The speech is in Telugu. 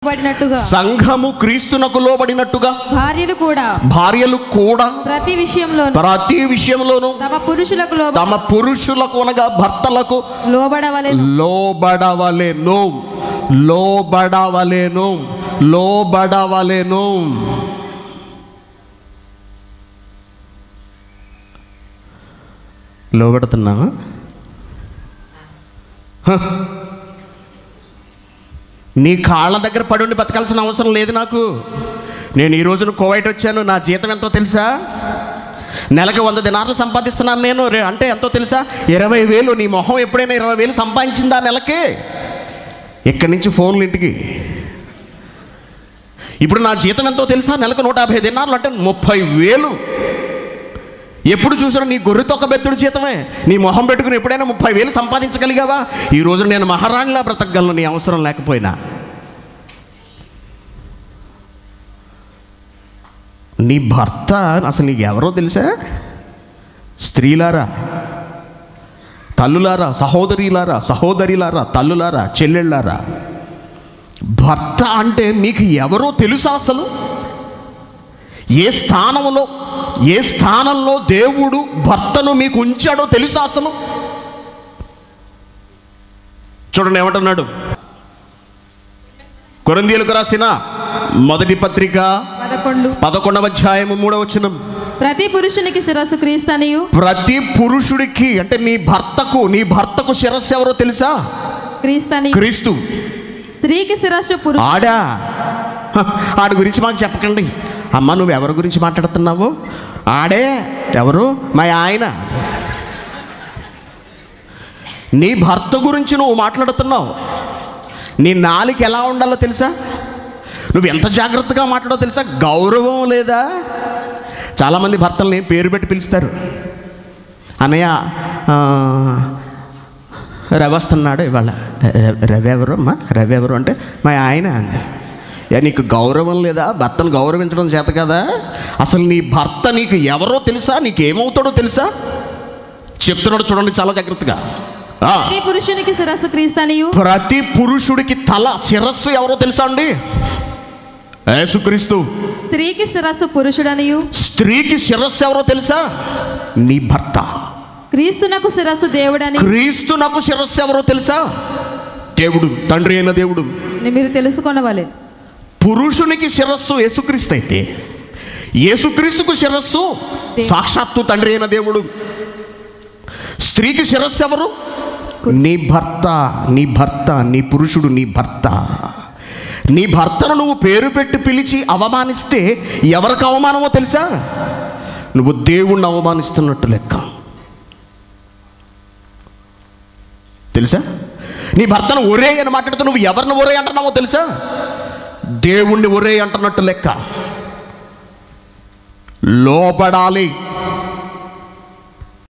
లోబడినట్టుగా, సంఘము క్రీస్తునకు లోబడినట్టుగా భార్యలు కూడా ప్రతి విషయంలోనూ తమ పురుషులకు అనగా భర్తలకు లోబడవలెను. లోబడుతున్నావా? నీ కాళ్ళ దగ్గర పడి ఉండి బతకాల్సిన అవసరం లేదు నాకు. నేను ఈ రోజున కువైట్ వచ్చాను. నా జీతం ఎంతో తెలుసా? నెలకు 100 దినార్లు సంపాదిస్తున్నాను నేను. అంటే ఎంతో తెలుసా? 20,000. నీ మొహం ఎప్పుడైనా 20,000 సంపాదించిందా నెలకి? ఇక్కడి నుంచి ఫోన్లు ఇంటికి. ఇప్పుడు నా జీతం ఎంతో తెలుసా? నెలకు 150 దినార్లు అంటే 30,000. ఎప్పుడు చూసినా నీ గొర్రె తొక్క బెత్తుడు జీతమే. నీ మొహం పెట్టుకుని ఎప్పుడైనా 30,000 సంపాదించగలిగావా? ఈ రోజు నేను మహారాణిలా బ్రతకగలను నీ అవసరం లేకపోయినా. నీ భర్త అసలు నీకు ఎవరో తెలుసా? స్త్రీలారా, తల్లులారా, సహోదరిలారా, తల్లులారా, చెల్లెళ్ళారా, భర్త అంటే మీకు ఎవరో తెలుసా? అసలు ఏ స్థానంలో దేవుడు భర్తను మీకు ఉంచాడో తెలుసా అసలు? చూడండి ఏమంటున్నాడు. కొరింథీయులకు రాసిన మొదటి పత్రిక 11వ అధ్యాయము 3వ వచనం. ప్రతి పురుషునికి శిరస్సు క్రీస్తు అనియు. ప్రతి పురుషుడికి అంటే నీ భర్తకు శిరస్సు ఎవరో తెలుసా? క్రీస్తు. స్త్రీకి శిరస్సు పురుషుడు. ఆడి గురించి మాకు చెప్పకండి. అమ్మ, నువ్వు ఎవరి గురించి మాట్లాడుతున్నావు? ఆడే ఎవరు? మా ఆయన. నీ భర్త గురించి నువ్వు మాట్లాడుతున్నావు. నీ నాలుక ఎలా ఉండాలో తెలుసా? నువ్వు ఎంత జాగ్రత్తగా మాట్లాడో తెలుసా? గౌరవం లేదా? చాలామంది భర్తల్ని పేరు పెట్టి పిలుస్తారు. అన్నయ్య రవి వస్తున్నాడు ఇవాళ. రవి ఎవరు అమ్మా? రవి ఎవరు అంటే మా ఆయన అంది. నీకు గౌరవం లేదా? భర్తను గౌరవించడం చేత కదా? అసలు నీ భర్త నీకు ఎవరో తెలుసా? నీకేమవుతాడో తెలుసా? చెప్తున్నాడు చూడండి చాలా జాగ్రత్తగా. ప్రతి పురుషునికి శిరస్సు క్రీస్తు అనియు. ప్రతి పురుషుడికి తల శిరస్సు ఎవరో తెలుసా అండి? యేసుక్రీస్తు. స్త్రీకి శిరస్సు పురుషుడనియు. స్త్రీకి శిరస్సు ఎవరో తెలుసా? నీ భర్త. క్రీస్తునకు శిరస్సు దేవుడని. క్రీస్తునకు శిరస్సు ఎవరో తెలుసా? దేవుడు, తండ్రి అయిన దేవుడు. మీరు తెలుసుకొనవాలి. పురుషునికి శిరస్సు యేసుక్రీస్తు అయితే యేసుక్రీస్తుకు శిరస్సు సాక్షాత్తు తండ్రి అయిన దేవుడు. స్త్రీకి శిరస్సు ఎవరు? నీ భర్త. నీ పురుషుడు నీ భర్త. నీ భర్తను నువ్వు పేరు పెట్టి పిలిచి అవమానిస్తే ఎవరికి అవమానమో తెలుసా? నువ్వు దేవుణ్ణి అవమానిస్తున్నట్టు లెక్క. తెలుసా? నీ భర్తను ఒరే అని మాట్లాడుతూ నువ్వు ఎవరిని ఒరే అంటున్నావో తెలుసా? దేవుణ్ణి ఒరే అంటున్నట్టు లెక్క. లోబడాలి.